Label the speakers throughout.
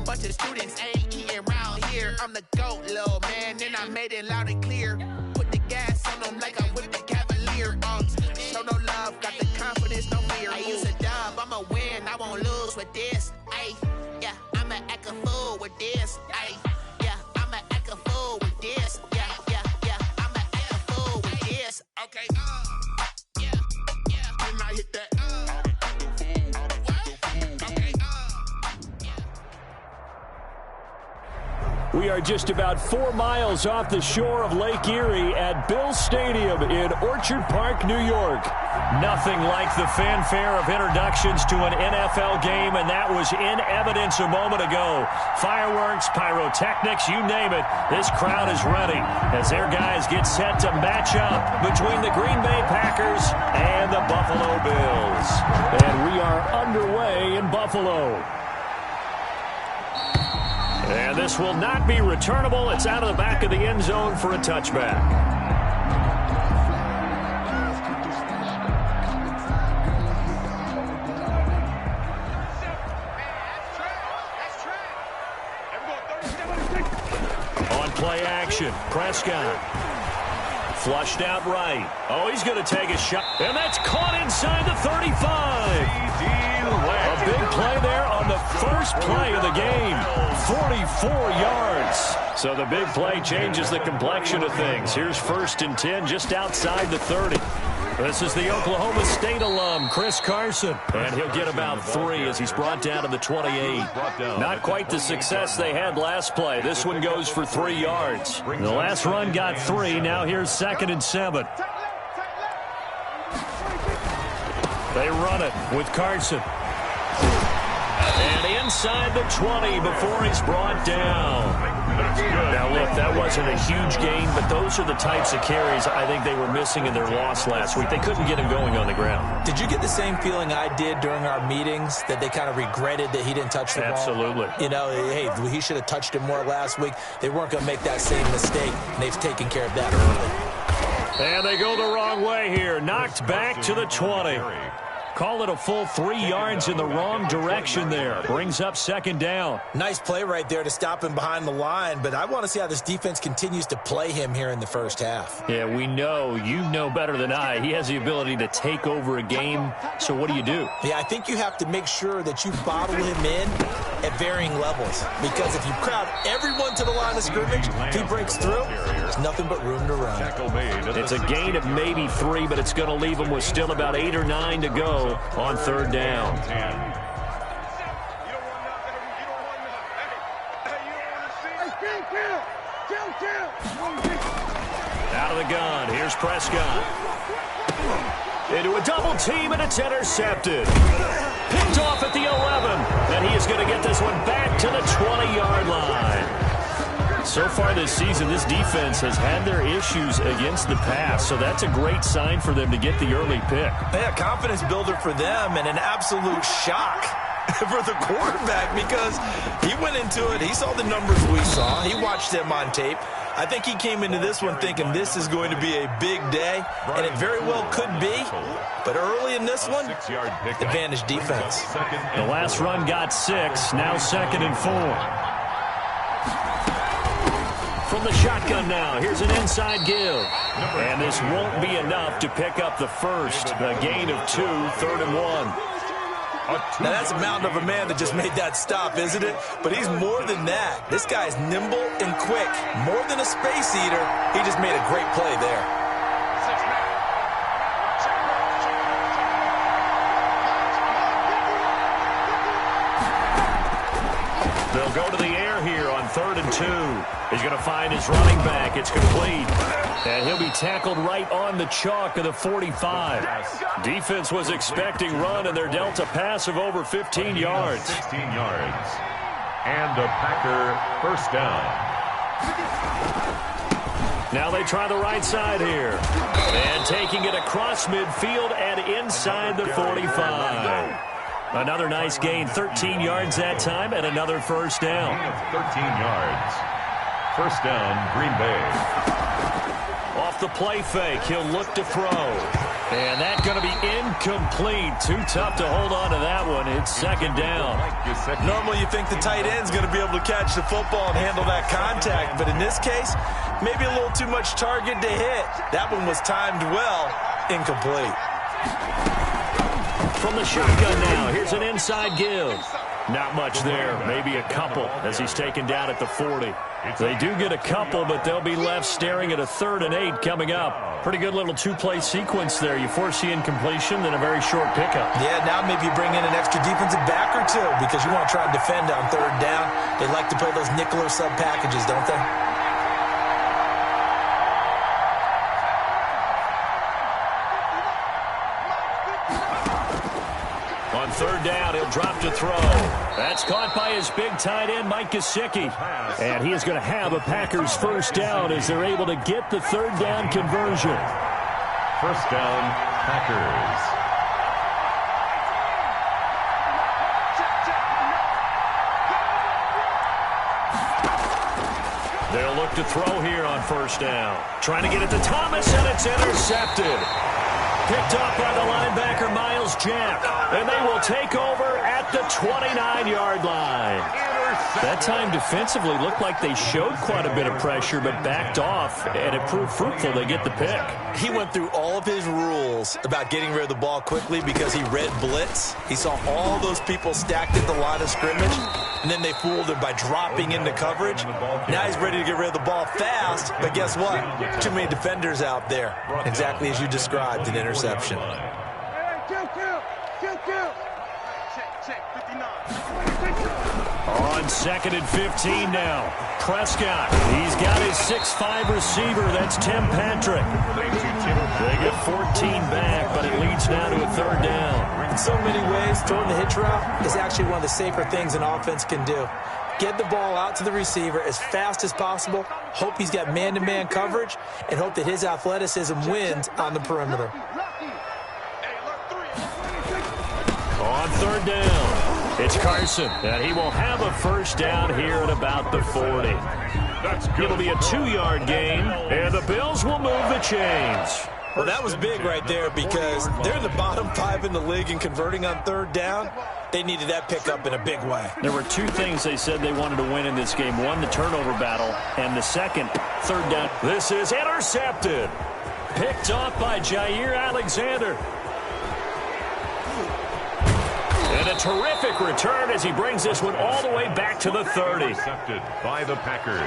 Speaker 1: Bunch of students ain't eating around here. I'm the GOAT, little man, and I made it loud and clear. Put the gas on them like I'm with the Cavalier. Show no love, got the confidence, no fear. I use a dub, I'ma win, I won't lose with this. Ay, yeah, I'ma act a fool with this. Ay, yeah, I'ma act a fool with this. Yeah, I'ma act a fool with this. Okay, yeah, and I hit that.
Speaker 2: We are just about 4 miles off the shore of Lake Erie at Bill Stadium in Orchard Park, New York. Nothing like the fanfare of introductions to an NFL game, and that was in evidence a moment ago. Fireworks, pyrotechnics, you name it. This crowd is ready as their guys get set to match up between the Green Bay Packers and the Buffalo Bills. And we are underway in Buffalo. And this will not be returnable. It's out of the back of the end zone for a touchback. On play action, Prescott. Flushed out right. Oh, he's going to take a shot. And that's caught inside the 35. A big play there on the first play of the game. 44 yards. So the big play changes the complexion of things. Here's 1st and 10 just outside the 30. This is the Oklahoma State alum, Chris Carson. And he'll get about 3 as he's brought down to the 28. Not quite the success they had last play. This one goes for 3 yards. The last run got 3. Now here's 2nd and 7. They run it with Carson. And inside the 20 before he's brought down. Now, look, that wasn't a huge gain, but those are the types of carries I think they were missing in their loss last week. They couldn't get him going on the ground.
Speaker 3: Did you get the same feeling I did during our meetings, that they kind of regretted that he didn't touch the ball?
Speaker 2: Absolutely.
Speaker 3: You know, hey, he should have touched it more last week. They weren't going to make that same mistake, and they've taken care of that early.
Speaker 2: And they go the wrong way here. Knocked back to the 20. Call it a full 3 yards in the wrong direction there. Brings up 2nd down.
Speaker 3: Nice play right there to stop him behind the line, but I want to see how this defense continues to play him here in the first half.
Speaker 2: Yeah, we know. You know better than I. He has the ability to take over a game, so what do you do?
Speaker 3: Yeah, I think you have to make sure that you bottle him in at varying levels, because if you crowd everyone to the line of scrimmage, if he breaks through, there's nothing but room to run.
Speaker 2: It's a gain of maybe 3, but it's going to leave him with still about 8 or 9 to go on 3rd down. Out of the gun, here's Prescott. Into a double team, and it's intercepted. Picked off at the 11, and he is going to get this one back to the 20-yard line. So far this season, this defense has had their issues against the pass, so that's a great sign for them to get the early pick.
Speaker 3: Yeah, confidence builder for them, and an absolute shock for the quarterback, because he went into it, he saw the numbers we saw, he watched them on tape. I think he came into this one thinking this is going to be a big day, and it very well could be. But early in this one, advantage defense.
Speaker 2: The last run got 6, now 2nd and 4. From the shotgun now, here's an inside give. And this won't be enough to pick up the first. A gain of 2, 3rd and 1.
Speaker 3: Now, that's a mountain of a man that just made that stop, isn't it? But he's more than that. This guy's nimble and quick. More than a space eater, he just made a great play there.
Speaker 2: They'll go to the air here on 3rd and 2. He's going to find his running back. It's complete. And he'll be tackled right on the chalk of the 45. Defense was expecting run, and they're dealt a pass of over 15 yards.
Speaker 4: 16 yards. And a Packer first down.
Speaker 2: Now they try the right side here. And taking it across midfield and inside the 45. Another nice gain, 13 yards that time, and another first down.
Speaker 4: 13 yards. First down, Green Bay.
Speaker 2: Off the play fake, he'll look to throw. And that's going to be incomplete. Too tough to hold on to that one. It's second down.
Speaker 3: Normally you think the tight end's going to be able to catch the football and handle that contact, but in this case, maybe a little too much target to hit. That one was timed well. Incomplete.
Speaker 2: From the shotgun now, here's an inside give. Not much there, maybe a couple as he's taken down at the 40. They do get a couple, but they'll be left staring at a 3rd and 8 coming up. Pretty good little two-play sequence there. You force the incompletion, then a very short pickup.
Speaker 3: Yeah, now maybe you bring in an extra defensive back or two because you want to try and defend on 3rd down. They like to play those nickel or sub packages, don't they?
Speaker 2: On 3rd down, he'll drop to throw. That's caught by his big tight end, Mike Gesicki. And he is going to have a Packers first down as they're able to get the 3rd down conversion.
Speaker 4: First down, Packers.
Speaker 2: They'll look to throw here on 1st down. Trying to get it to Thomas, and it's intercepted. Picked off by the linebacker, Miles Jack. And they will take over at the 29-yard line. That time defensively looked like they showed quite a bit of pressure, but backed off, and it proved fruitful. They get the pick.
Speaker 3: He went through all of his rules about getting rid of the ball quickly because he read blitz. He saw all those people stacked at the line of scrimmage, and then they fooled him by dropping into coverage. Now he's ready to get rid of the ball fast, but guess what? Too many defenders out there. Exactly as you described, an interception.
Speaker 2: On 2nd and 15 now. Prescott, he's got his 6'5 receiver. That's Tim Patrick. They get 14 back, but it leads now to a 3rd down.
Speaker 3: In so many ways, throwing the hitch route is actually one of the safer things an offense can do. Get the ball out to the receiver as fast as possible, hope he's got man-to-man coverage, and hope that his athleticism wins on the perimeter.
Speaker 2: On 3rd down. It's Carson, and he will have a first down here at about the 40. It'll be a 2-yard gain, and the Bills will move the chains.
Speaker 3: Well, that was big right there because they're in the bottom 5 in the league in converting on 3rd down. They needed that pickup in a big way.
Speaker 2: There were 2 things they said they wanted to win in this game. One, the turnover battle, and the second, 3rd down. This is intercepted. Picked off by Jair Alexander. And a terrific return as he brings this one all the way back to the 30.
Speaker 4: Intercepted by the Packers.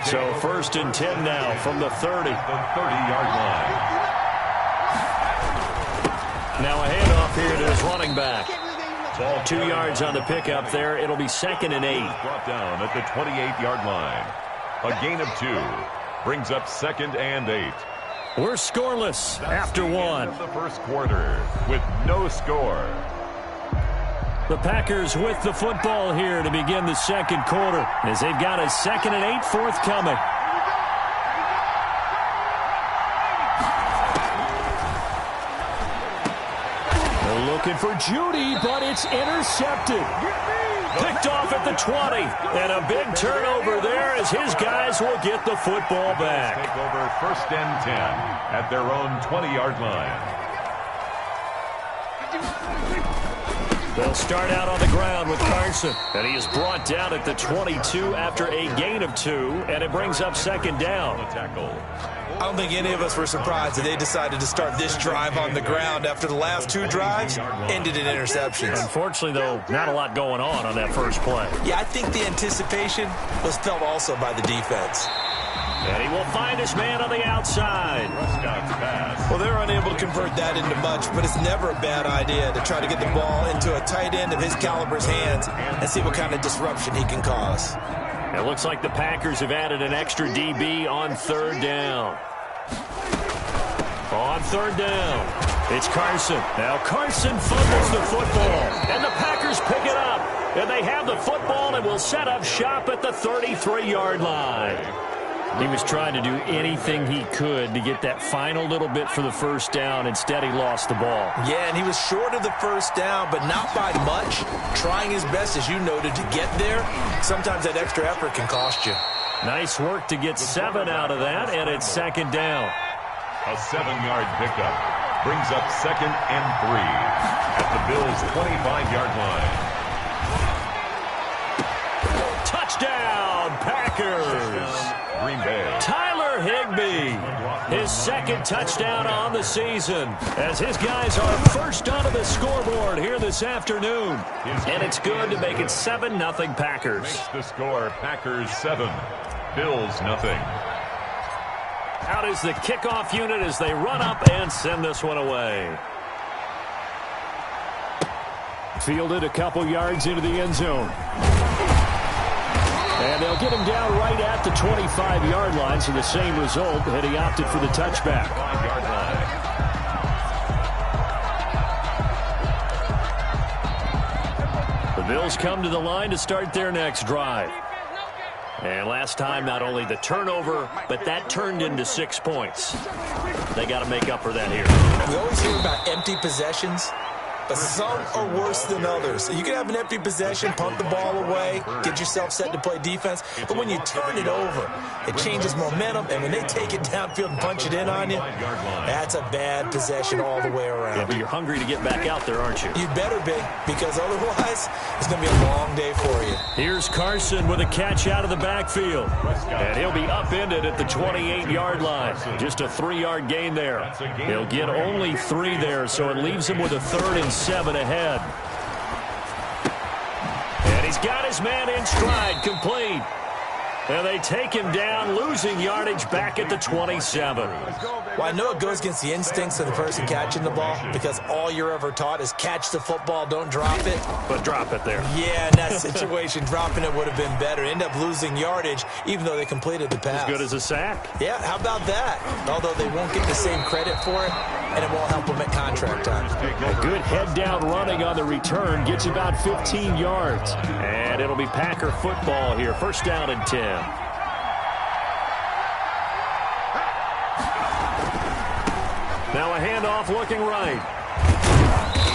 Speaker 2: So 1st and 10 now from the 30.
Speaker 4: The 30-yard line.
Speaker 2: Now a handoff here to his running back. Ball 2 yards on the pickup there. It'll be 2nd and 8.
Speaker 4: Brought down at the 28-yard line. A gain of 2 brings up 2nd and 8.
Speaker 2: We're scoreless after 1.
Speaker 4: Of the first quarter with no score.
Speaker 2: The Packers with the football here to begin the 2nd quarter as they've got a 2nd and 8 forthcoming. They're looking for Judy, but it's intercepted. Picked off at the 20, and a big turnover there as his guys will get the football back.
Speaker 4: Take over 1st and 10 at their own 20-yard line.
Speaker 2: They'll start out on the ground with Carson, and he is brought down at the 22 after a gain of 2, and it brings up 2nd down.
Speaker 3: I don't think any of us were surprised that they decided to start this drive on the ground after the last 2 drives ended in interceptions.
Speaker 2: Unfortunately, though, not a lot going on that first play.
Speaker 3: Yeah, I think the anticipation was felt also by the defense.
Speaker 2: And he will find his man on the outside.
Speaker 3: Well, they're unable to convert that into much, but it's never a bad idea to try to get the ball into a tight end of his caliber's hands and see what kind of disruption he can cause.
Speaker 2: It looks like the Packers have added an extra DB on 3rd down. On 3rd down, it's Carson. Now Carson fumbles the football, and the Packers pick it up. And they have the football and will set up shop at the 33-yard line. He was trying to do anything he could to get that final little bit for the first down. Instead, he lost the ball.
Speaker 3: Yeah, and he was short of the first down, but not by much. Trying his best, as you noted, to get there. Sometimes that extra effort can cost you.
Speaker 2: Nice work to get 7 out of that, and it's 2nd down.
Speaker 4: A 7-yard pickup brings up 2nd and 3 at the Bills' 25-yard line.
Speaker 2: Touchdown, Packers.
Speaker 4: Green Bay.
Speaker 2: Tyler Higbee, his 2nd touchdown on the season, as his guys are first onto the scoreboard here this afternoon. And it's good to make it 7-0 Packers.
Speaker 4: Makes the score Packers 7, Bills nothing.
Speaker 2: Out is the kickoff unit as they run up and send this one away. Fielded a couple yards into the end zone. And they'll get him down right at the 25-yard line, so the same result, and he opted for the touchback.
Speaker 4: 5-yard line.
Speaker 2: The Bills come to the line to start their next drive. And last time, not only the turnover, but that turned into 6 points. They got to make up for that here.
Speaker 3: We always hear about empty possessions, but some are worse than others. You can have an empty possession, punt the ball away, get yourself set to play defense, but when you turn it over, it changes momentum, and when they take it downfield and punch it in on you, that's a bad possession all the way around.
Speaker 2: Yeah, but you're hungry to get back out there, aren't you?
Speaker 3: You better be, because otherwise, it's going to be a long day for you.
Speaker 2: Here's Carson with a catch out of the backfield, and he'll be upended at the 28-yard line. Just a 3-yard gain there. He'll get only 3 there, so it leaves him with a 3rd and 7 ahead. And he's got his man in stride, complete. And they take him down, losing yardage back at the 27.
Speaker 3: Well, I know it goes against the instincts of the person catching the ball, because all you're ever taught is catch the football, don't drop it.
Speaker 2: But drop it there.
Speaker 3: Yeah, in that situation, dropping it would have been better. End up losing yardage, even though they completed the pass.
Speaker 2: As good as a sack.
Speaker 3: Yeah, how about that? Although they won't get the same credit for it, and it won't help them at contract time.
Speaker 2: A good head-down running on the return gets about 15 yards. And it'll be Packer football here. 1st down and 10. Now a handoff looking right.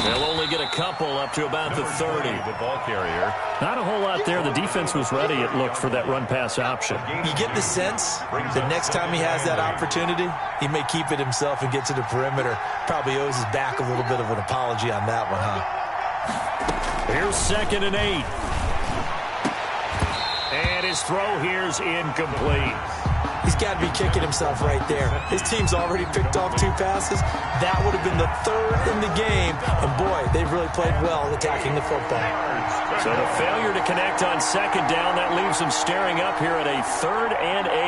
Speaker 2: They'll only get a couple up to about the 30.
Speaker 4: The ball carrier.
Speaker 2: Not a whole lot there. The defense was ready, it looked, for that run-pass option.
Speaker 3: You get the sense that next time he has that opportunity, he may keep it himself and get to the perimeter. Probably owes his back a little bit of an apology on that one, huh?
Speaker 2: Here's 2nd and 8. And his throw here's incomplete.
Speaker 3: He's got to be kicking himself right there. His team's already picked off 2 passes. That would have been the 3rd in the game. And, boy, they've really played well attacking the football.
Speaker 2: So the failure to connect on 2nd down, that leaves them staring up here at a 3rd and 8.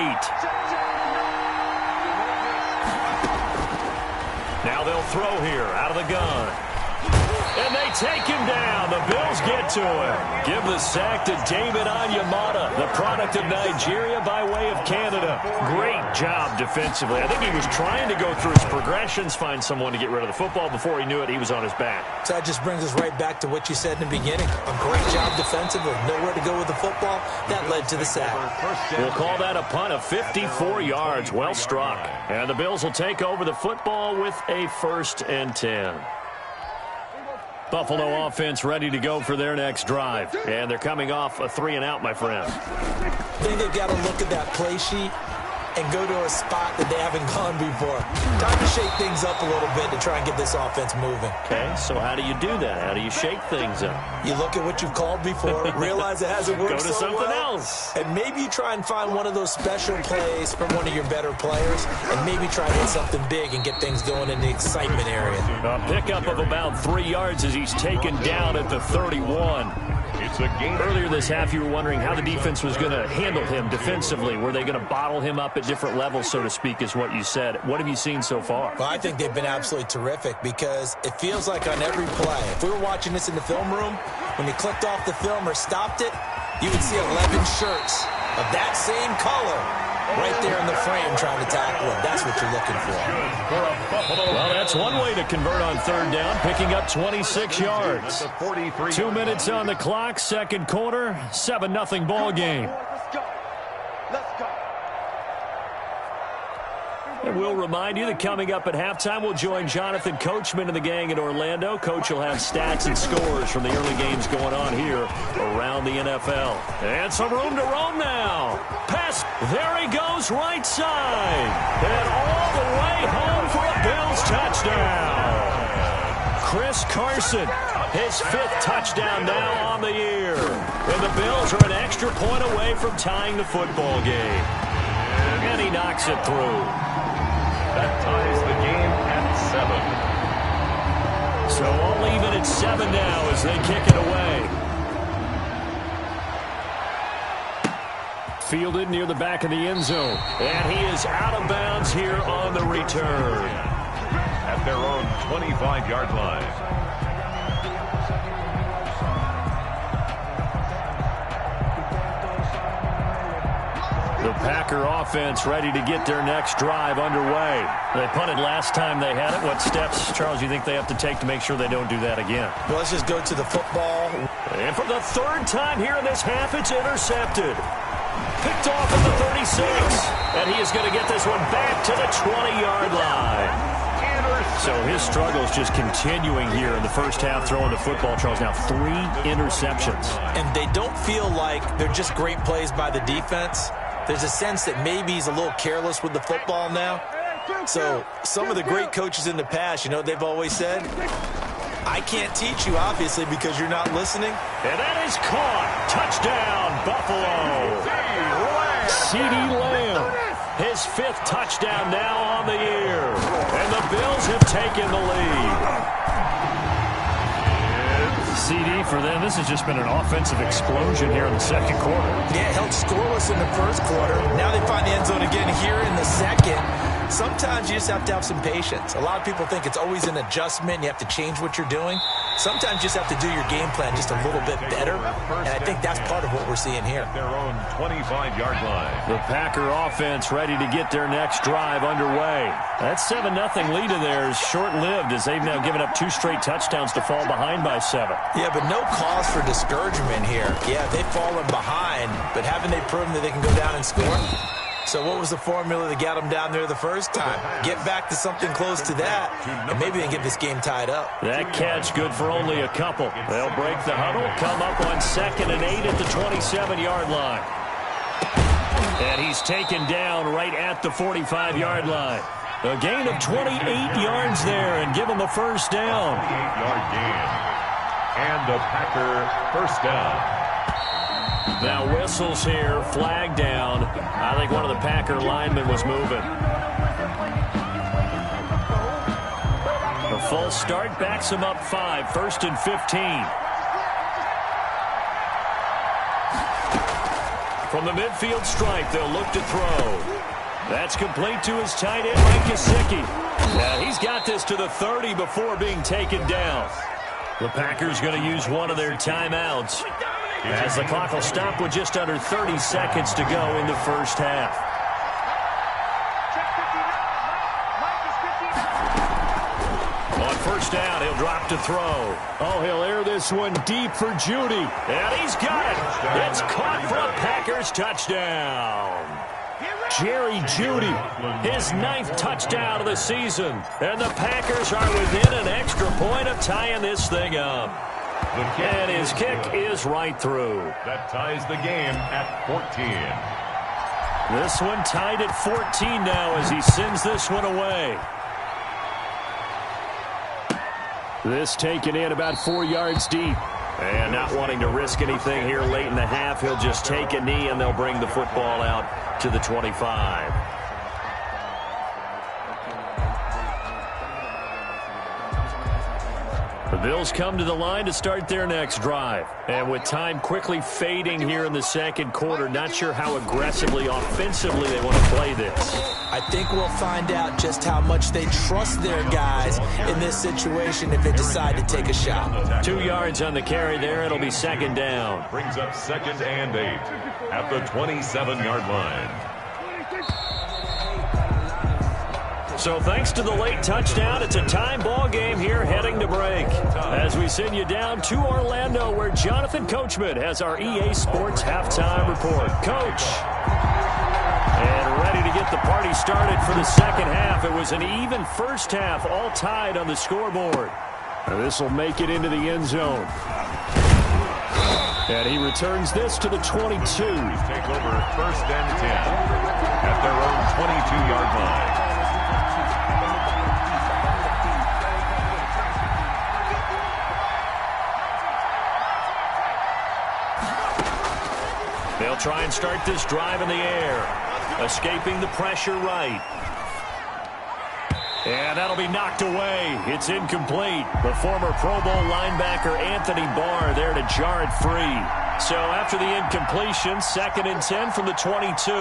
Speaker 2: Now they'll throw here out of the gun. And they take him down. The Bills get to him. Give the sack to David Onyemata, the product of Nigeria by way of Canada. Great job defensively. I think he was trying to go through his progressions, find someone to get rid of the football. Before he knew it, he was on his back.
Speaker 3: So that just brings us right back to what you said in the beginning. A great job defensively. Nowhere to go with the football. That led to the sack.
Speaker 2: We'll call that a punt of 54 yards. Well struck. And the Bills will take over the football with a 1st and 10. Buffalo offense ready to go for their next drive. And they're coming off a 3-and-out, my friend.
Speaker 3: I think they've got to look at that play sheet and go to a spot that they haven't gone before. Time to shake things up a little bit to try and get this offense moving.
Speaker 2: Okay, so how do you do that? How do you shake things up?
Speaker 3: You look at what you've called before, realize it hasn't worked
Speaker 2: so well. Go to something else.
Speaker 3: And maybe you try and find one of those special plays from one of your better players, and maybe try to hit something big and get things going in the excitement area.
Speaker 2: A pickup of about 3 yards as he's taken down at the 31.
Speaker 4: It's a game.
Speaker 2: Earlier this half, you were wondering how the defense was going to handle him defensively. Were they going to bottle him up at different levels, so to speak, is what you said. What have you seen so far?
Speaker 3: Well, I think they've been absolutely terrific because it feels like on every play, if we were watching this in the film room, when you clicked off the film or stopped it, you would see 11 shirts of that same color right there in the frame trying to tackle him. That's what you're looking for.
Speaker 2: Well, that's one way to convert on 3rd down, picking up 26 yards. 2 minutes on the clock, 2nd quarter, 7-0 ball game. And we'll remind you that coming up at halftime, we'll join Jonathan Coachman and the gang in Orlando. Coach will have stats and scores from the early games going on here around the NFL. And some room to roam now. Pass. There he goes, right side. And all the way home for a Bills touchdown. Chris Carson, his 5th touchdown now on the year. And the Bills are an extra point away from tying the football game. And he knocks it through.
Speaker 4: That ties the game at 7.
Speaker 2: So all even at 7 now as they kick it away. Fielded near the back of the end zone. And he is out of bounds here on the return.
Speaker 4: At their own 25-yard line.
Speaker 2: The Packer offense ready to get their next drive underway. They punted last time they had it. What steps, Charles, you think they have to take to make sure they don't do that again?
Speaker 3: Well, let's just go to the football.
Speaker 2: And for the 3rd time here in this half, it's intercepted. Picked off at the 36. And he is going to get this one back to the 20-yard line. So his struggles just continuing here in the first half throwing the football, Charles. Now 3 interceptions.
Speaker 3: And they don't feel like they're just great plays by the defense. There's a sense that maybe he's a little careless with the football now. So some of the great coaches in the past, you know, they've always said, I can't teach you, obviously, because you're not listening.
Speaker 2: And that is caught. Touchdown, Buffalo. CeeDee Lamb, his 5th touchdown now on the year. And the Bills have taken the lead. CD for them, this has just been an offensive explosion here in the second quarter.
Speaker 3: Yeah, held scoreless in the first quarter. Now they find the end zone again here in the second. Sometimes you just have to have some patience. A lot of people think it's always an adjustment. You have to change what you're doing. Sometimes you just have to do your game plan just a little bit better. And I think that's part of what we're seeing here.
Speaker 4: Their own 25-yard line.
Speaker 2: The Packer offense ready to get their next drive underway. That 7-0 lead of theirs short-lived as they've now given up 2 straight touchdowns to fall behind by 7.
Speaker 3: Yeah, but no cause for discouragement here. Yeah, they've fallen behind, but haven't they proven that they can go down and score? So what was the formula that got them down there the first time? Get back to something close to that, and maybe they get this game tied up.
Speaker 2: That catch good for only a couple. They'll break the huddle, come up on 2nd and 8 at the 27-yard line. And he's taken down right at the 45-yard line. A gain of 28 yards there and give him the first down.
Speaker 4: 28-yard gain. And the Packer first down.
Speaker 2: Now whistles here, flag down. I think one of the Packer linemen was moving. The full start backs him up 5, 1st and 15. From the midfield stripe, they'll look to throw. That's complete to his tight end, Mike Gesicki. Now he's got this to the 30 before being taken down. The Packers going to use one of their timeouts, as the clock will stop with just under 30 seconds to go in the first half. On first down, he'll drop to throw. Oh, he'll air this one deep for Judy. And he's got it. It's caught for a Packers touchdown. Jerry Judy, his 9th touchdown of the season. And the Packers are within an extra point of tying this thing up. And his kick is right through.
Speaker 4: That ties the game at 14.
Speaker 2: This one tied at 14 now as he sends this one away. This taken in about 4 yards deep. And not wanting to risk anything here late in the half, he'll just take a knee and they'll bring the football out to the 25. The Bills come to the line to start their next drive. And with time quickly fading here in the second quarter, not sure how aggressively, offensively they want to play this.
Speaker 3: I think we'll find out just how much they trust their guys in this situation if they decide to take a shot.
Speaker 2: 2 yards on the carry there. It'll be 2nd down.
Speaker 4: Brings up 2nd and 8 at the 27-yard line.
Speaker 2: So thanks to the late touchdown, it's a time ball game here heading to break. As we send you down to Orlando, where Jonathan Coachman has our EA Sports halftime report. Coach, and ready to get the party started for the second half. It was an even first half, all tied on the scoreboard. This will make it into the end zone. And he returns this to the 22.
Speaker 4: Take over 1st and 10 at their own 22-yard line.
Speaker 2: They'll try and start this drive in the air. Escaping the pressure right. And that'll be knocked away. It's incomplete. The former Pro Bowl linebacker Anthony Barr there to jar it free. So after the incompletion, 2nd and 10 from the 22.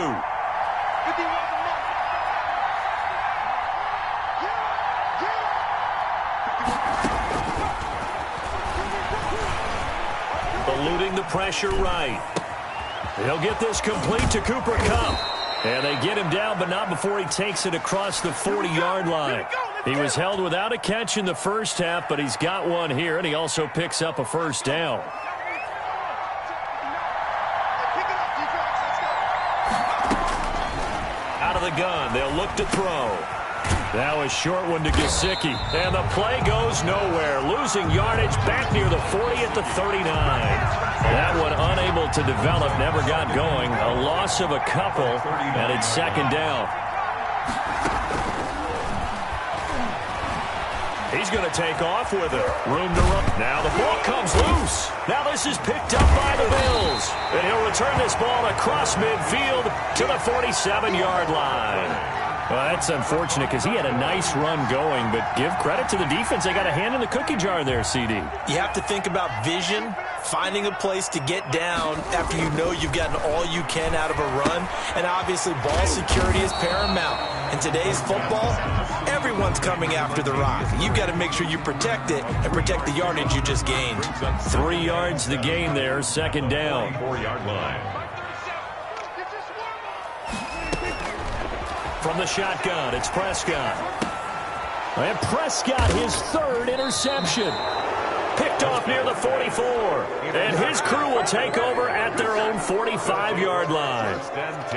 Speaker 2: Eluding the pressure right. He'll get this complete to Cooper Kupp. And they get him down, but not before he takes it across the 40-yard line. He was held without a catch in the first half, but he's got one here, and he also picks up a first down. Out of the gun, they'll look to throw. That was short one to Gesicki. And the play goes nowhere. Losing yardage back near the 40 at the 39. That one unable to develop, never got going. A loss of a couple, and it's 2nd down. He's going to take off with it. Room to run. Now the ball comes loose. Now this is picked up by the Bills. And he'll return this ball across midfield to the 47-yard line. Well, that's unfortunate because he had a nice run going, but give credit to the defense. They got a hand in the cookie jar there, CD.
Speaker 3: You have to think about vision, finding a place to get down after you know you've gotten all you can out of a run, and obviously ball security is paramount. In today's football, everyone's coming after the rock. You've got to make sure you protect it and protect the yardage you just gained.
Speaker 2: 3 yards the gain there, 2nd down.
Speaker 4: 4-yard line.
Speaker 2: From the shotgun, it's Prescott. And Prescott, his 3rd interception. Picked off near the 44. And his crew will take over at their own 45-yard line.
Speaker 4: 1st and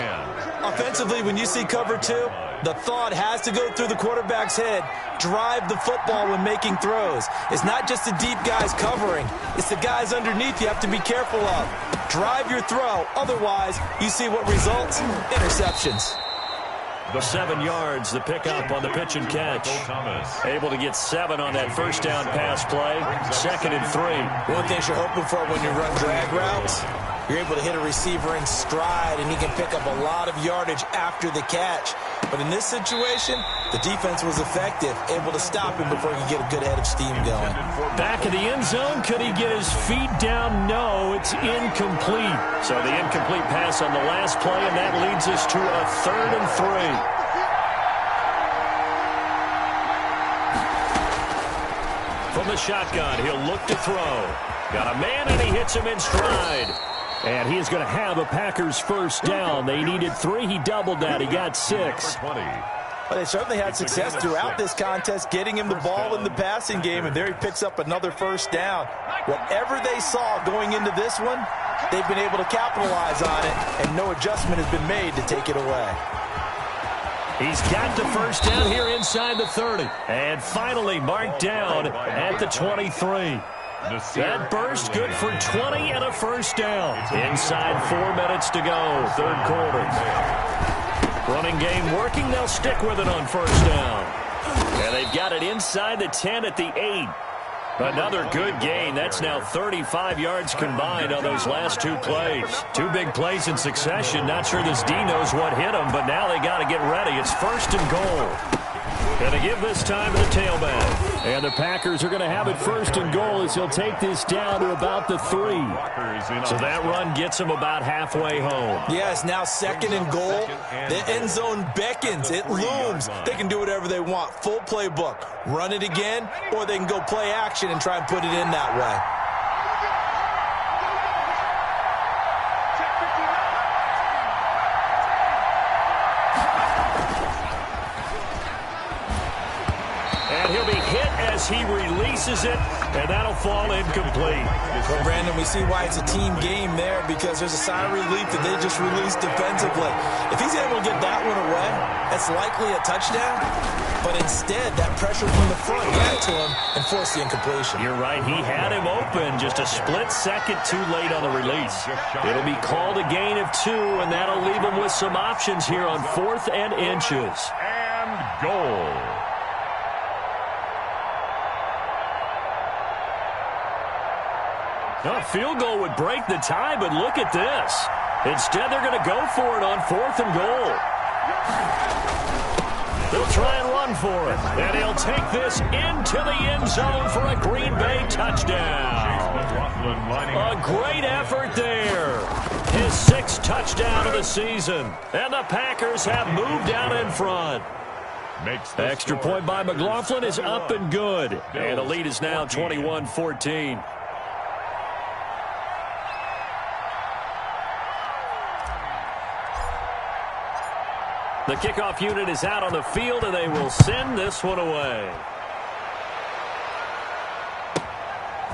Speaker 4: 10.
Speaker 3: Offensively, when you see cover 2, the thought has to go through the quarterback's head. Drive the football when making throws. It's not just the deep guys covering. It's the guys underneath you have to be careful of. Drive your throw. Otherwise, you see what results? Interceptions.
Speaker 2: 7 yards, the pickup on the pitch and catch. Able to get 7 on that first down pass play. 2nd and 3.
Speaker 3: One thing you're hoping for when you run drag routes, you're able to hit a receiver in stride, and he can pick up a lot of yardage after the catch. But in this situation, the defense was effective, able to stop him before he could get a good head of steam going.
Speaker 2: Back in the end zone, could he get his feet down? No, it's incomplete. So the incomplete pass on the last play, and that leads us to a 3rd and 3. From the shotgun, he'll look to throw. Got a man, and he hits him in stride. And he is going to have a Packers first down. They needed 3. He doubled that. He got 6.
Speaker 3: Well, they certainly had success throughout this contest, getting him the ball in the passing game, and there he picks up another first down. Whatever they saw going into this one, they've been able to capitalize on it, and no adjustment has been made to take it away.
Speaker 2: He's got the first down here inside the 30. And finally marked down at the 23. That burst good for 20 and a first down. Inside 4 minutes to go, 3rd quarter. Running game working. They'll stick with it on first down. And they've got it inside the 10 at the 8. Another good gain. That's now 35 yards combined on those last 2 plays. 2 big plays in succession. Not sure this D knows what hit him, but now they got to get ready. It's 1st and goal. And they give this time to the tailback. And the Packers are going to have it 1st and goal as he'll take this down to about the 3. So that run gets him about halfway home.
Speaker 3: Yes, now 2nd and goal. The end zone beckons. It looms. They can do whatever they want. Full playbook. Run it again, or they can go play action and try and put it in that way.
Speaker 2: He releases it, and that'll fall incomplete.
Speaker 3: Well, Brandon, we see why it's a team game there, because there's a sigh of relief that they just released defensively. If he's able to get that one away, that's likely a touchdown. But instead, that pressure from the front got to him and forced the incompletion.
Speaker 2: You're right. He had him open just a split second too late on the release. It'll be called a gain of 2, and that'll leave him with some options here on 4th and inches.
Speaker 4: And goal.
Speaker 2: A field goal would break the tie, but look at this. Instead, they're going to go for it on 4th and goal. They'll try and run for it, and he'll take this into the end zone for a Green Bay touchdown. A great effort there. His 6th touchdown of the season, and the Packers have moved out in front. Extra point by McLaughlin is up and good, and the lead is now 21-14. The kickoff unit is out on the field, and they will send this one away.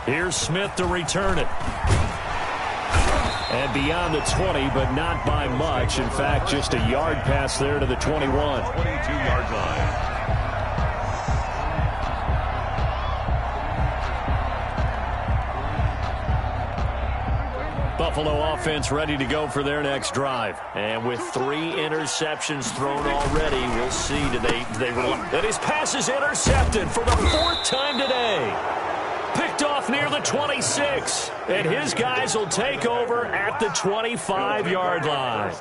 Speaker 2: Here's Smith to return it. And beyond the 20, but not by much. In fact, just a yard pass there to the 21.
Speaker 4: 22-yard line.
Speaker 2: Buffalo offense ready to go for their next drive. And with 3 interceptions thrown already, we'll see do they rely. And his pass is intercepted for the 4th time today. Picked off near the 26. And his guys will take over at the 25-yard line.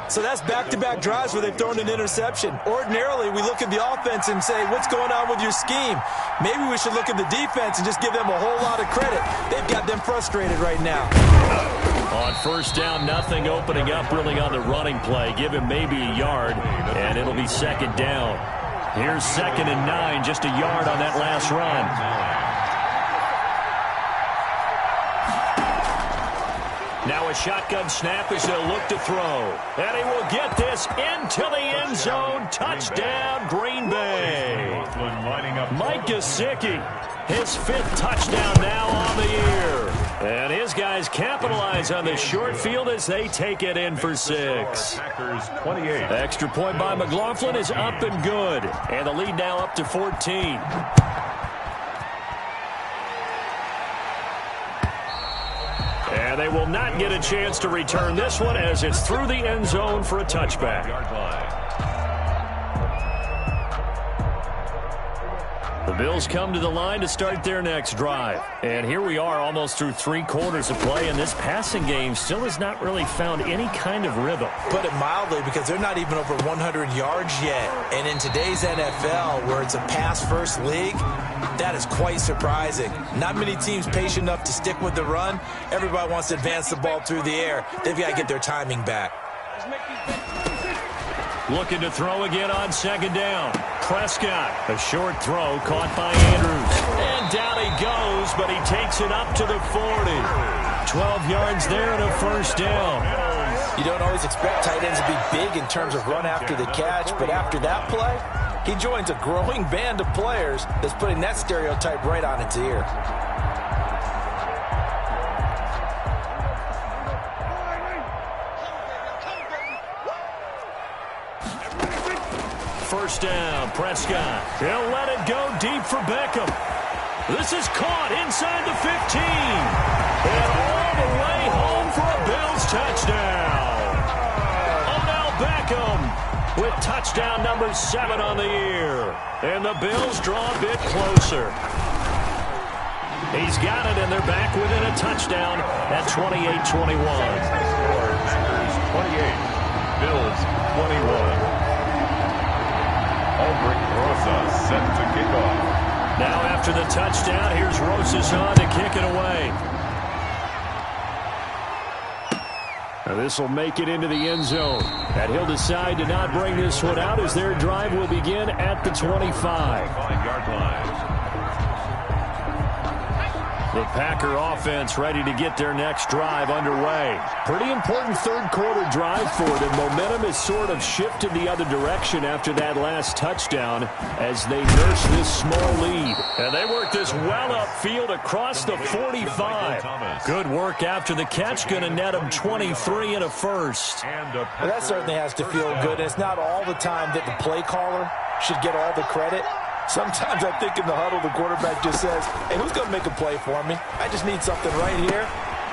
Speaker 3: So that's back-to-back drives where they've thrown an interception. Ordinarily, we look at the offense and say, what's going on with your scheme? Maybe we should look at the defense and just give them a whole lot of credit. They've got them frustrated right now.
Speaker 2: On 1st down, nothing opening up really on the running play. Give him maybe a yard, and it'll be 2nd down. Here's 2nd and 9, just a yard on that last run. Now a shotgun snap as they'll look to throw. And he will get this into the end zone. Touchdown, Green Bay. Mike Gesicki, his 5th touchdown now on the year. And his guys capitalize on the short field as they take it in for 6. Extra point by McLaughlin is up and good. And the lead now up to 14. And they will not get a chance to return this one as it's through the end zone for a touchback. The Bills come to the line to start their next drive. And here we are almost through 3 quarters of play, and this passing game still has not really found any kind of rhythm.
Speaker 3: Put it mildly, because they're not even over 100 yards yet. And in today's NFL, where it's a pass-first league, that is quite surprising. Not many teams patient enough to stick with the run. Everybody wants to advance the ball through the air. They've got to get their timing back.
Speaker 2: Looking to throw again on 2nd down. Prescott, a short throw caught by Andrews. And down he goes, but he takes it up to the 40. 12 yards there and a 1st down.
Speaker 3: You don't always expect tight ends to be big in terms of run after the catch, but after that play, he joins a growing band of players that's putting that stereotype right on its ear.
Speaker 2: First down, Prescott. He'll let it go deep for Beckham. This is caught inside the 15. And all the way home for a Bills touchdown. Odell Beckham with touchdown number 7 on the year. And the Bills draw a bit closer. He's got it, and they're back within a touchdown at 28-21.
Speaker 4: 28, Bills 21. Aldrich Rosa set to kick off.
Speaker 2: Now after the touchdown, here's Rosas to kick it away. Now this will make it into the end zone. And he'll decide to not bring this one out as their drive will begin at the 25.
Speaker 4: 5-yard line.
Speaker 2: The Packer offense ready to get their next drive underway. Pretty important 3rd quarter drive for them. Momentum has sort of shifted the other direction after that last touchdown as they nurse this small lead. And they work this well upfield across the 45. Good work after the catch. Going to net them 23 and a first.
Speaker 3: Well, that certainly has to feel good. And it's not all the time that the play caller should get all the credit. Sometimes I think in the huddle, the quarterback just says, hey, who's going to make a play for me? I just need something right here.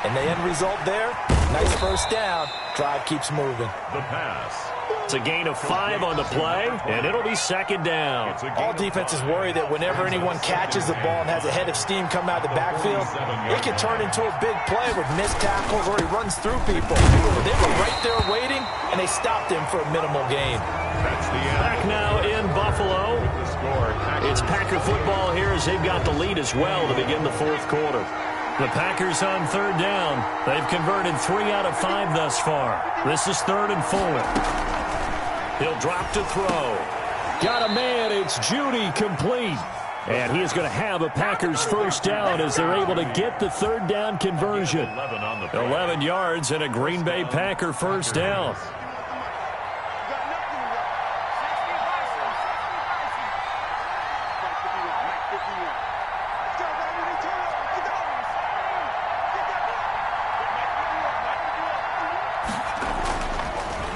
Speaker 3: And the end result there, nice first down. Drive keeps moving.
Speaker 4: The pass.
Speaker 2: It's a gain of 5 on the play, and it'll be second down.
Speaker 3: All defenses worry that whenever anyone catches the ball and has a head of steam come out of the backfield, it can turn into a big play with missed tackles or he runs through people. They were right there waiting, and they stopped him for a minimal gain.
Speaker 2: Back now in Buffalo. It's Packer football here as they've got the lead as well to begin the fourth quarter. The Packers on third down. They've converted 3 out of 5 thus far. This is 3rd and 4. He'll drop to throw. Got a man. It's Judy complete. And he is going to have a Packers first down as they're able to get the third down conversion. 11 yards and a Green Bay Packer first down.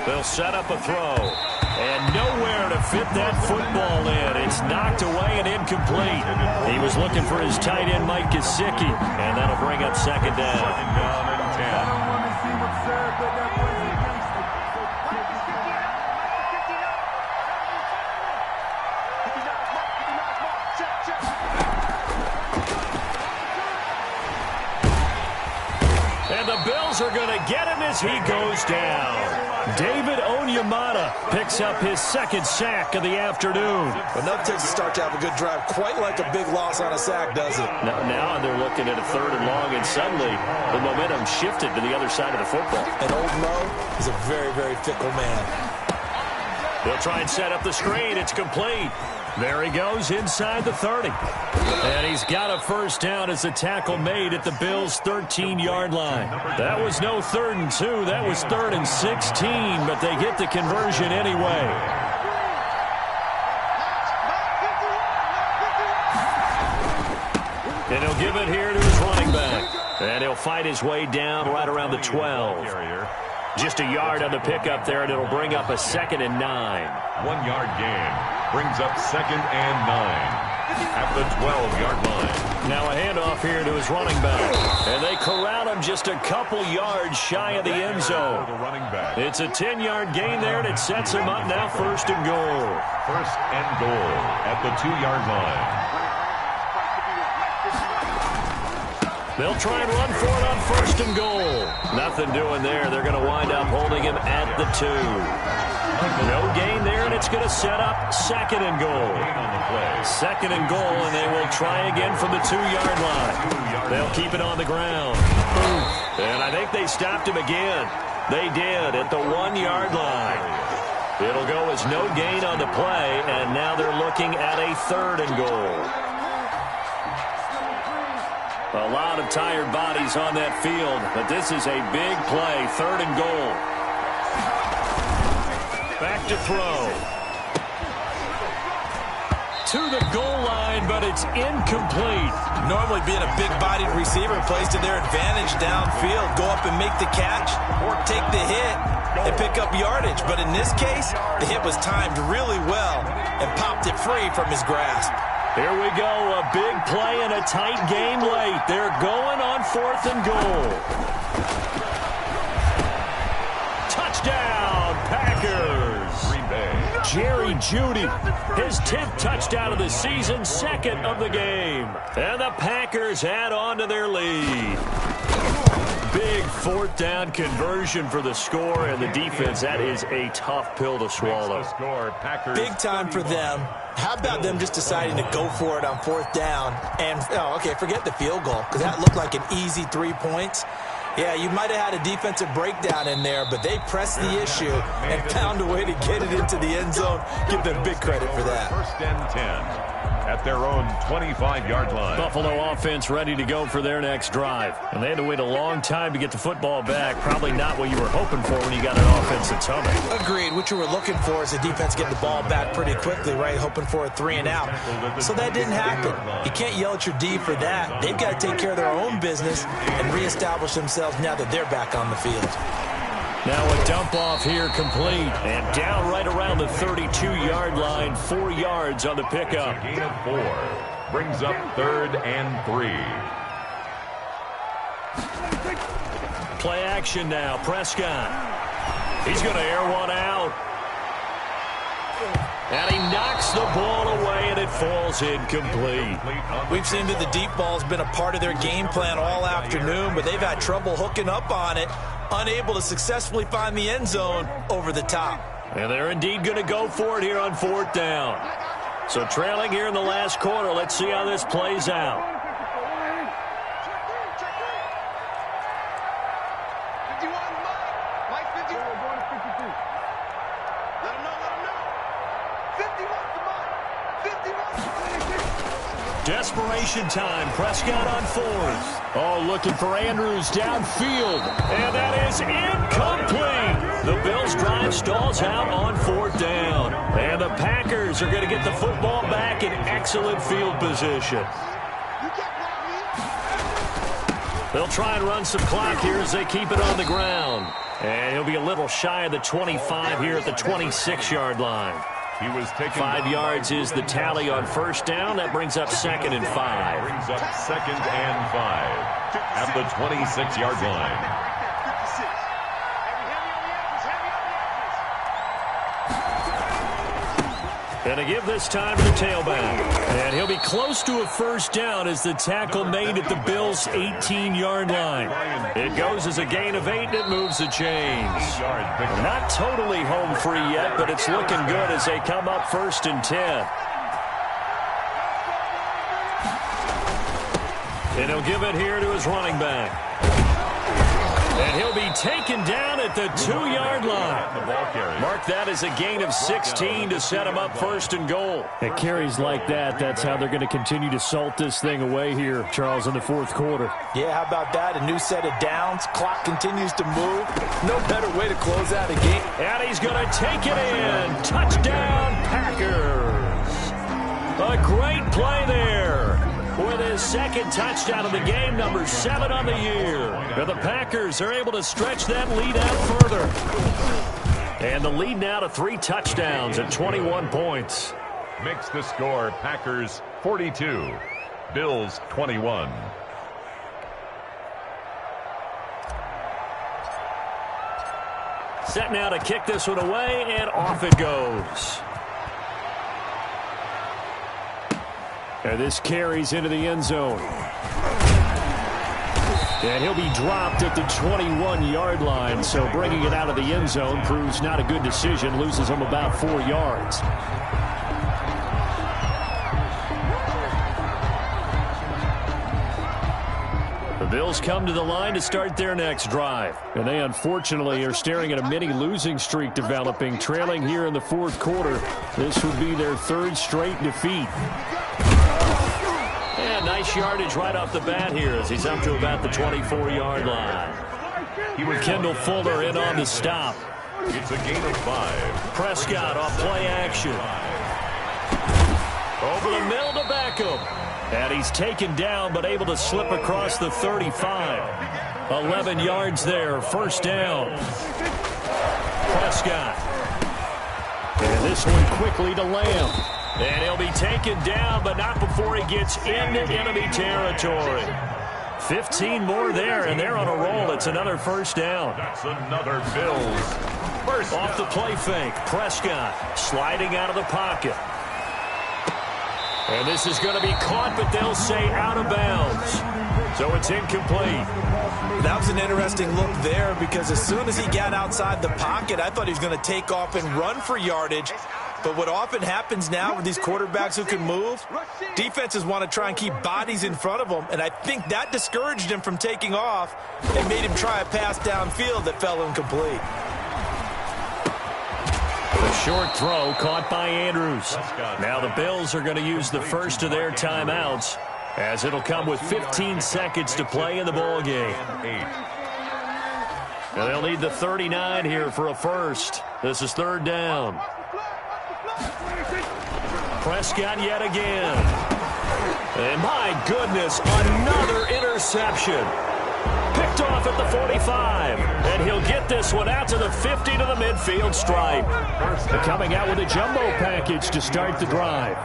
Speaker 2: They'll set up a throw. And nowhere to fit that football in. It's knocked away and incomplete. He was looking for his tight end, Mike Gesicki. And that'll bring up second down.
Speaker 4: Second down and 10.
Speaker 2: And the Bills are going to get him as he goes down. David Onyemata picks up his second sack of the afternoon.
Speaker 3: But nothing takes a start to have a good drive quite like a big loss on a sack, does it?
Speaker 2: Now they're looking at a 3rd and long, and suddenly the momentum shifted to the other side of the football.
Speaker 3: And old Mo is a very, very fickle man.
Speaker 2: They'll try and set up the screen. It's complete. There he goes inside the 30. And he's got a first down as the tackle made at the Bills' 13-yard line. That was no 3rd and 2. That was 3rd and 16, but they get the conversion anyway. And he'll give it here to his running back. And he'll fight his way down right around the 12. Just a yard on the pickup there, and it'll bring up a 2nd and 9.
Speaker 4: 1 yard gain brings up 2nd and 9 at the 12-yard line.
Speaker 2: Now a handoff here to his running back. And they corral him just a couple yards shy of the end zone. It's a 10-yard gain there, and it sets him up now 1st and goal.
Speaker 4: 1st and goal at the 2-yard line.
Speaker 2: They'll try and run for it on 1st and goal. Nothing doing there. They're going to wind up holding him at the 2. No gain there, and it's going to set up 2nd and goal. 2nd and goal, and they will try again from the 2-yard line. They'll keep it on the ground. And I think they stopped him again. They did at the 1-yard line. It'll go as no gain on the play, and now they're looking at a 3rd and goal. A lot of tired bodies on that field, but this is a big play. 3rd and goal. Back to throw. To the goal line, but it's incomplete.
Speaker 3: Normally being a big-bodied receiver plays to their advantage downfield. Go up and make the catch or take the hit and pick up yardage. But in this case, the hit was timed really well and popped it free from his grasp.
Speaker 2: Here we go, a big play and a tight game late. They're going on 4th and goal. Touchdown, Packers.
Speaker 4: Green Bay.
Speaker 2: Jerry Jeudy, his 10th touchdown of the season, 2nd of the game. And the Packers add on to their lead. Big 4th down conversion for the score, and the defense, that is a tough pill to swallow.
Speaker 3: Big time for them. How about them just deciding to go for it on 4th down? And, forget the field goal, because that looked like an easy 3 points. Yeah, you might have had a defensive breakdown in there, but they pressed the issue and found a way to get it into the end zone. Give them big credit for that.
Speaker 4: 1st and 10 at their own 25-yard line.
Speaker 2: Buffalo offense ready to go for their next drive. And they had to wait a long time to get the football back. Probably not what you were hoping for when you got an offense that's humming.
Speaker 3: Agreed. What you were looking for is the defense getting the ball back pretty quickly, right? Hoping for a 3 and out. So that didn't happen. You can't yell at your D for that. They've got to take care of their own business and reestablish themselves now that they're back on the field.
Speaker 2: Now a dump off here complete. And down right around the 32-yard line. 4 yards on the pickup.
Speaker 4: It's a gain of 4. Brings up 3rd and 3.
Speaker 2: Play action now. Prescott. He's going to air one out. And he knocks the ball away, and it falls incomplete.
Speaker 3: We've seen that the deep ball's been a part of their game plan all afternoon, but they've had trouble hooking up on it, unable to successfully find the end zone over the top.
Speaker 2: And they're indeed going to go for it here on 4th down. So trailing here in the last quarter, let's see how this plays out. Desperation time. Prescott on 4th. Oh, looking for Andrews downfield. And that is incomplete. The Bills' drive stalls out on 4th down. And the Packers are going to get the football back in excellent field position. They'll try and run some clock here as they keep it on the ground. And he'll be a little shy of the 25 here at the 26-yard line.
Speaker 4: He was taken
Speaker 2: 5 yards is the tally on 1st down. That brings up 2nd and 5.
Speaker 4: Brings up 2nd and 5 at the 26-yard line.
Speaker 2: And to give this time to the tailback. And he'll be close to a 1st down as the tackle made at the Bills' 18-yard line. It goes as a gain of 8, and it moves the chains. Not totally home free yet, but it's looking good as they come up 1st and 10. And he'll give it here to his running back. And he'll be taken down at the 2-yard line. Mark that as a gain of 16 to set him up 1st and goal. At carries like that, that's how they're going to continue to salt this thing away here, Charles, in the 4th quarter.
Speaker 3: Yeah, how about that? A new set of downs. Clock continues to move. No better way to close out a game.
Speaker 2: And he's going to take it in. Touchdown, Packers. A great play there. With his 2nd touchdown of the game, number 7 on the year. And the Packers are able to stretch that lead out further. And the lead now to 3 touchdowns at 21 points.
Speaker 4: Makes the score Packers 42, Bills 21.
Speaker 2: Set now to kick this one away, and off it goes. And this carries into the end zone. And he'll be dropped at the 21-yard line, so bringing it out of the end zone proves not a good decision, loses him about 4 yards. The Bills come to the line to start their next drive. And they unfortunately are staring at a mini losing streak developing, trailing here in the 4th quarter. This would be their 3rd straight defeat. And nice yardage right off the bat here as he's up to about the 24-yard line. Kendall Fuller in on the stop.
Speaker 4: It's a gain of 5.
Speaker 2: Prescott off play action. Over the middle to Beckham. And he's taken down but able to slip across the 35. 11 yards there, 1st down. Prescott. And this one quickly to Lamb. And he'll be taken down, but not before he gets into enemy territory. 15 more there, and they're on a roll. It's another 1st down.
Speaker 4: That's another Bills. First
Speaker 2: off the play fake, Prescott sliding out of the pocket. And this is going to be caught, but they'll say out of bounds. So it's incomplete.
Speaker 3: That was an interesting look there because as soon as he got outside the pocket, I thought he was going to take off and run for yardage. But what often happens now with these quarterbacks who can move, defenses want to try and keep bodies in front of them, and I think that discouraged him from taking off and made him try a pass downfield that fell incomplete.
Speaker 2: A short throw caught by Andrews. Now the Bills are going to use the first of their timeouts, as it'll come with 15 seconds to play in the ball game. And they'll need the 39 here for a first. This is third down. Prescott yet again. And my goodness, another interception. Picked off at the 45. And he'll get this one out to the 50 to the midfield stripe. They're coming out with a jumbo package to start the drive.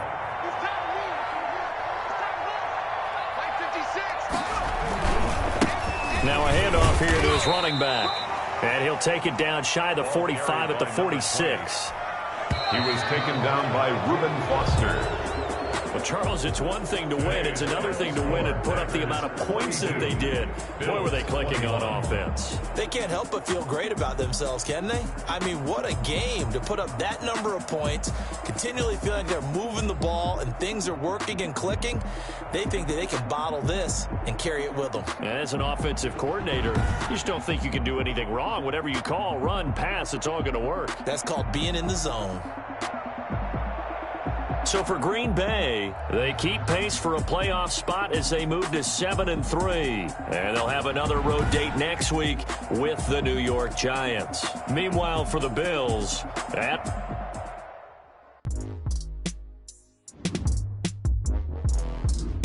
Speaker 2: Now a handoff here to his running back. And he'll take it down shy of the 45 at the 46.
Speaker 4: He was taken down by Reuben Foster.
Speaker 2: Well, Charles, it's one thing to win. It's another thing to win and put up the amount of points that they did. Boy, were they clicking on offense.
Speaker 3: They can't help but feel great about themselves, can they? I mean, what a game to put up that number of points, continually feel like they're moving the ball and things are working and clicking. They think that they can bottle this and carry it with them.
Speaker 2: As an offensive coordinator, you just don't think you can do anything wrong. Whatever you call, run, pass, it's all going to work.
Speaker 3: That's called being in the zone.
Speaker 2: So for Green Bay, they keep pace for a playoff spot as they move to 7-3. And they'll have another road date next week with the New York Giants. Meanwhile, for the Bills, at